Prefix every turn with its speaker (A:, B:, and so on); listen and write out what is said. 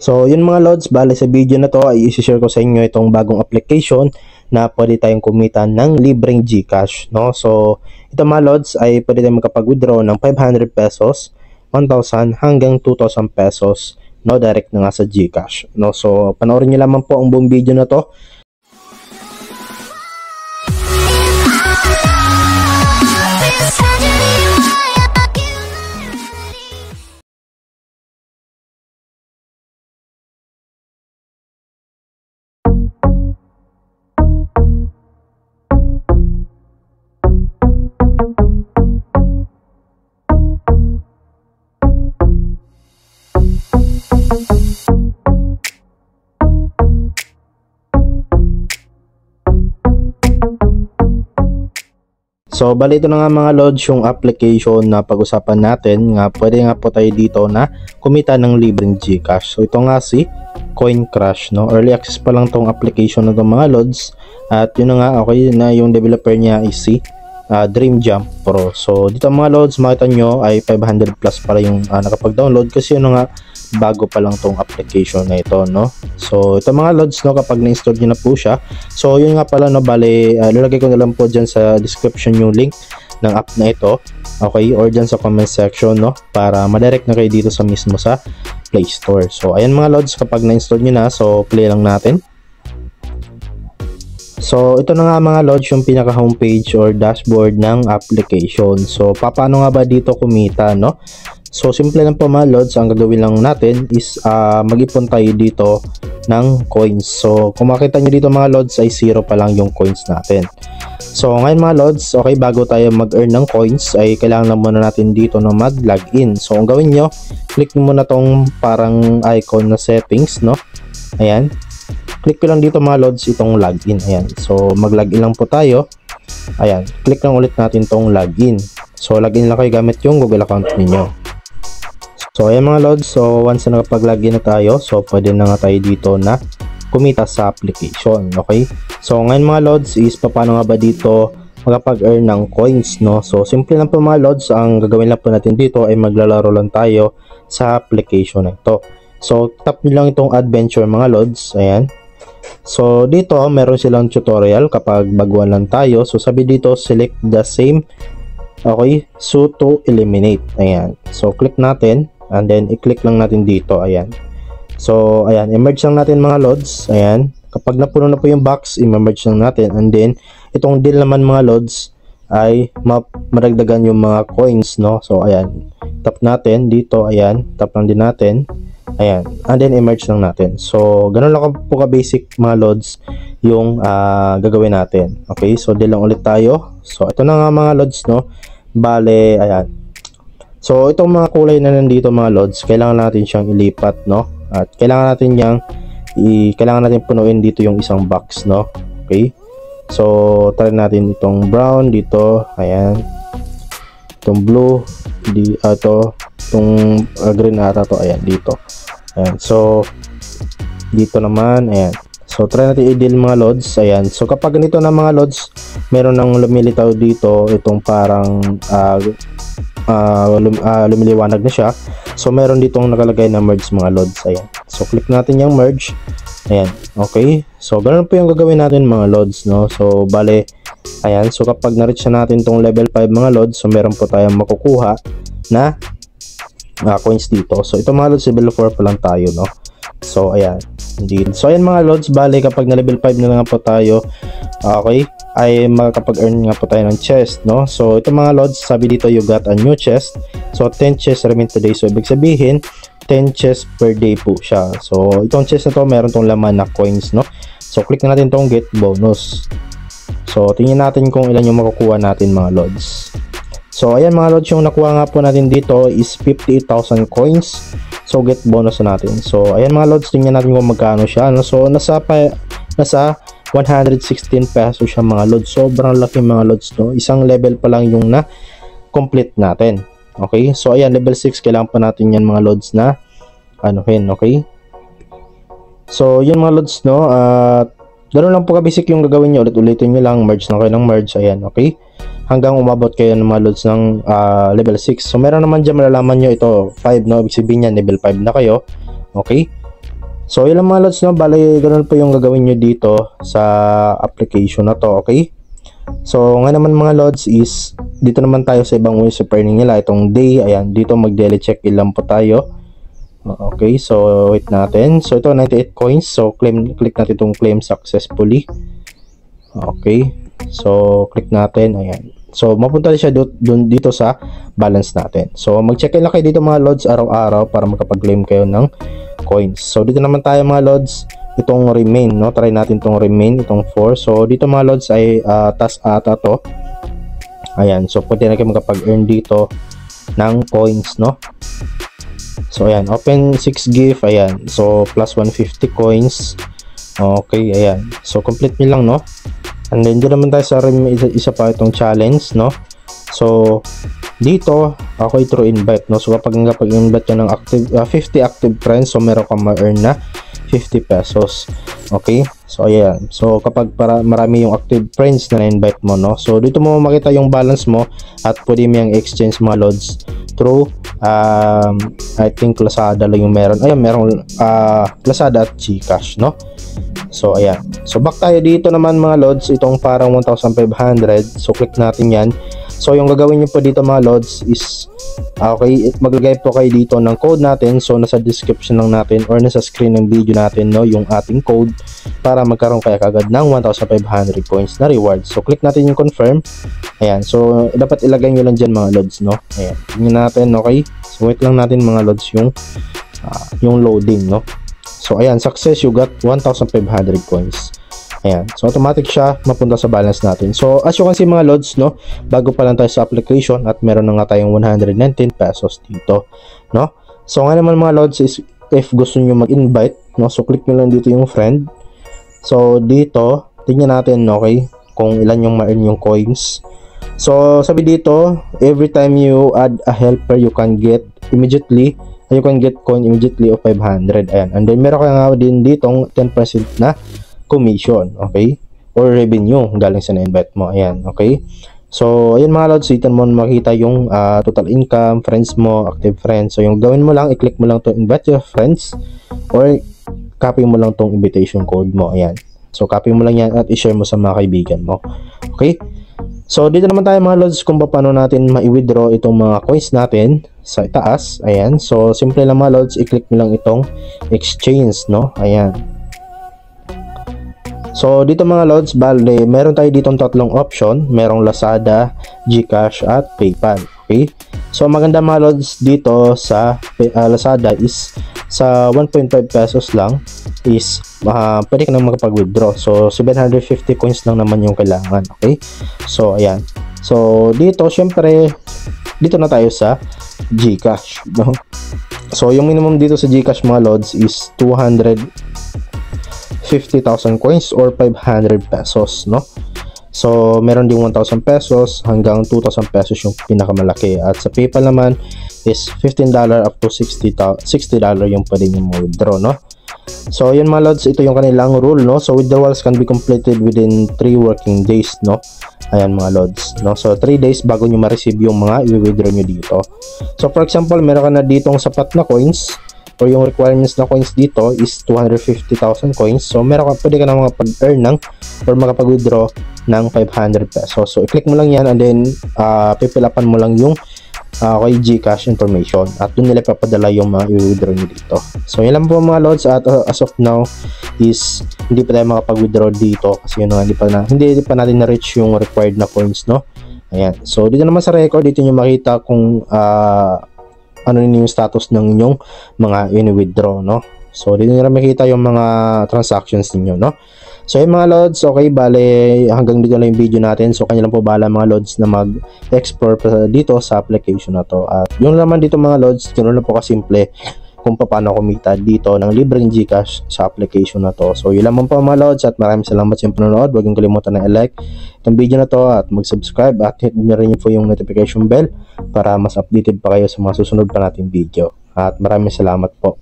A: So yun mga lods, bale sa video na to ay i-share ko sa inyo itong bagong application na pwede tayong kumita ng libreng GCash, no? So ito mga lods ay pwede tayong makapag-withdraw ng 500 pesos, 1,000 hanggang 2,000 pesos, no, direct na nga sa GCash, no? So panoorin niyo lamang po ang buong video na to. So bali ito na nga mga lods yung application na pag-usapan natin, nga pwede nga po tayo dito na kumita ng libreng GCash. So ito nga si Coin Crush, no? Early access pa lang tong application na to mga lods, at yun na nga, okay na yung developer niya is si Dream Jump Pro. So dito mga lods, makita nyo ay 500 plus para yung nakapag-download, kasi yun na nga, bago pa lang tong application na ito, no? So ito mga lods, no, kapag na-install nyo na po siya, so yun nga pala, no, bale lalagay ko na lang po dyan sa description yung link ng app na ito, okay, or dyan sa comment section, no, para madirect na kayo dito sa mismo sa Play Store. So ayan mga lods, kapag na-install nyo na, so play lang natin. So ito na nga mga lods yung pinaka homepage or dashboard ng application. So paano nga ba dito kumita, no? So simple lang po mga lods, ang gagawin lang natin is mag-ipon tayo dito ng coins. So kung makita nyo dito mga lods ay 0 pa lang yung coins natin. So ngayon mga lods, okay, bago tayo mag-earn ng coins ay kailangan na muna natin dito na mag-login. So ang gawin nyo, click nyo muna tong parang icon na settings, no? Ayan, click ko lang dito mga lods itong login. Ayan, so mag-login lang po tayo. Ayan, click lang ulit natin tong login. So login lang kayo gamit yung Google account niyo. So ayan mga lods, so once na nakapag-login na tayo, so pwede na nga tayo dito na kumita sa application, okay? So ngayon mga lods is paano nga ba dito makapag-earn ng coins, no? So simple lang po mga lods, ang gagawin lang po natin dito ay maglalaro lang tayo sa application na ito. So tap nyo lang itong adventure mga lods, ayan. So dito meron silang tutorial kapag baguhan lang tayo. So sabi dito, select the same, okay, so to eliminate, ayan. So click natin and then i-click lang natin dito, ayan. So ayan, i-merge lang natin mga lods, ayan. Kapag napuno na po yung box, i-merge lang natin, and then itong deal naman mga lods ay maragdagan yung mga coins, no? So ayan, tap natin dito, ayan, tap lang din natin, ayan, and then i-merge lang natin. So ganun lang po ka basic mga lods yung gagawin natin, okay? So deal lang ulit tayo. So ito na nga mga lods, no? Bale, ayan. So itong mga kulay na nandito mga lods, kailangan natin siyang ilipat, no? At kailangan natin punuin dito yung isang box, no? Okay? So try natin itong brown dito, ayan. Itong blue, itong green ata to, ayan, dito. Ayan. So dito naman, ayan. So try natin i-deal mga lods, ayan. So kapag ganito na mga lods, meron nang lumilitaw dito itong parang lumiliwanag na siya. So meron ditong nakalagay na merge mga lods, ayan. So click natin yung merge, ayan, okay. So ganoon po yung gagawin natin mga lods, no? So bale, ayan, so kapag na-reach na natin tong level 5 mga lods, so meron po tayong makukuha na coins dito. So ito mga lods, level 4 pa lang tayo, no? So ayan, indeed. So ayan mga lods, bale kapag na level 5 na lang po tayo, okay, ay makakapag-earn nga po tayo ng chest, no? So ito mga lods, sabi dito you got a new chest. So 10 chests remain today. So ibig sabihin 10 chests per day po siya. So itong chest na to meron tong laman na coins, no? So click na natin tong get bonus. So tingnan natin kung ilan yung makukuha natin mga lods. So ayan mga lods, yung nakuha nga po natin dito is 58,000 coins. So get bonus na natin. So ayan mga lods, tingnan natin kung magkano siya, no? So nasa 116 pesos siya mga lods. Sobrang laki mga lods, no? Isang level pa lang yung na complete natin. Okay? So ayan, level 6, kailangan pa natin yan mga lods na anuhin, okay? So yun mga lods, no? Ganun lang po ka-basic yung gagawin nyo. Ulit-ulitin nyo lang, merge na kayo ng merge, ayan, okay? Hanggang umabot kayo ng mga loads ng level 6. So meron naman dyan, malalaman nyo ito 5, no? Ibig sabihin yan, level 5 na kayo, okay? So yun lang mga lods, no, bali ganun po yung gagawin nyo dito sa application na to, okay? So nga naman mga lods is dito naman tayo sa ibang ways of earning nila. Itong day, ayan, dito mag daily check in lang po tayo. Okay, so wait natin. So ito 98 coins. So click natin itong claim successfully. Okay, so click natin, ayan. So mapunta siya dito sa balance natin. So mag-check-in lang kayo dito mga lods araw-araw para makapag-claim kayo ng coins. So dito naman tayo mga lods, itong remain, no? Try natin itong remain, itong 4. So dito mga lods ay task ata to. Ayan, so pwede na kayo makapag-earn dito ng coins, no? So ayan, open 6 gift, ayan. So plus 150 coins. Okay, ayan. So complete nyo lang, no? And then dito naman tayo sa isa pa itong challenge, no? So dito ako through invite, no? So kapag invite ka ng 50 active friends, so meron kang ma-earn na 50 pesos. Okay, so ayan. So kapag marami yung active friends na na-invite mo, no? So dito mo makita yung balance mo at pwede mo yung exchange mga lods through I think Lazada lang yung meron. Ayan, merong Lazada at GCash, no? So ayan, so back tayo dito naman mga lods, itong parang 1,500. So click natin yan. So yung gagawin nyo po dito mga lods is okay, maglagay po kayo dito ng code natin. So nasa description lang natin or nasa screen ng video natin, no, yung ating code para magkaroon kaya kagad ng 1,500 coins na reward. So click natin yung confirm. Ayan, so dapat ilagay nyo lang dyan mga lods, no. Ayan, tingnan natin. Okay, so wait lang natin mga lods yung loading, no. So ayan, success, you got 1,500 coins. Ayan, so automatic siya mapunta sa balance natin. So as you can see mga lods, no, bago pa lang tayo sa application at meron na nga tayong 119 pesos dito, no. So nga naman mga lods is if gusto niyo mag-invite, no, so click nyo lang dito yung friend. So dito tingnan natin, okay, kung ilan yung ma-earn yung coins. So sabi dito, every time you add a helper you can get coin immediately of 500. Ayan. And then meron ka nga din ditong 10% na commission, okay, or revenue galing sa na-invite mo. Ayan, okay. So ayan mga lods, dito mo makita yung total income, friends mo, active friends. So yung gawin mo lang, i-click mo lang to invite your friends or copy mo lang tong invitation code mo. Ayan, so copy mo lang yan at i-share mo sa mga kaibigan mo. Okay, so dito naman tayo mga lods kung paano natin ma-withdraw itong mga coins natin sa itaas. Ayan, so simple lang mga lods, i-click mo lang itong exchange, no. Ayan, so dito mga lods, bale meron tayo ditong tatlong option. Merong Lazada, GCash at PayPal. Okay, so maganda mga lods dito sa Lazada is sa 1.5 pesos lang is pwede ka na makapag-withdraw. So 750 coins lang naman yung kailangan. Okay, so ayan, so dito syempre dito na tayo sa GCash, no? So yung minimum dito sa GCash mga lods is 250,000 coins or 500 pesos, no? So meron ding 1,000 pesos hanggang 2,000 pesos yung pinakamalaki. At sa PayPal naman is $15 up to $60 yung pwede nyo ma-withdraw, no? So yun mga lods, ito yung kanilang rule, no? So withdrawals can be completed within 3 working days, no? Ayan mga lods, no? So 3 days bago nyo ma-receive yung mga i-withdraw nyo dito. So for example, meron ka na ditong sapat na coins or yung requirements na coins dito is 250,000 coins. So meron ka, pwede ka na makapag-earn ng or makapag-withdraw ng 500 pesos. So i-click mo lang yan and then pipilapan mo lang yung kay GCash information at doon nila papadala yung mga i-withdraw nyo dito. So yun lang po mga lods, at as of now is hindi pa tayo makapag-withdraw dito kasi yun nga, hindi pa natin na-reach yung required na coins, no. Ayan, so dito naman sa record, dito nyo makita kung ano yung status ng inyong mga in-withdraw, no. So dito nyo makita yung mga transactions niyo, no. So yung mga lods, okay, bale hanggang dito lang yung video natin. So kanya lang po bahala mga lods na mag-explore dito sa application na to. At yung naman dito mga lods, ganoon lang po kasimple kung paano kumita dito ng libreng GCash sa application na to. So yun lang po mga lods at maraming salamat sa panonood. Huwag yung kalimutan na i-like itong video na to at mag-subscribe at hit nyo rin po yung notification bell para mas updated pa kayo sa mga susunod pa nating video. At maraming salamat po.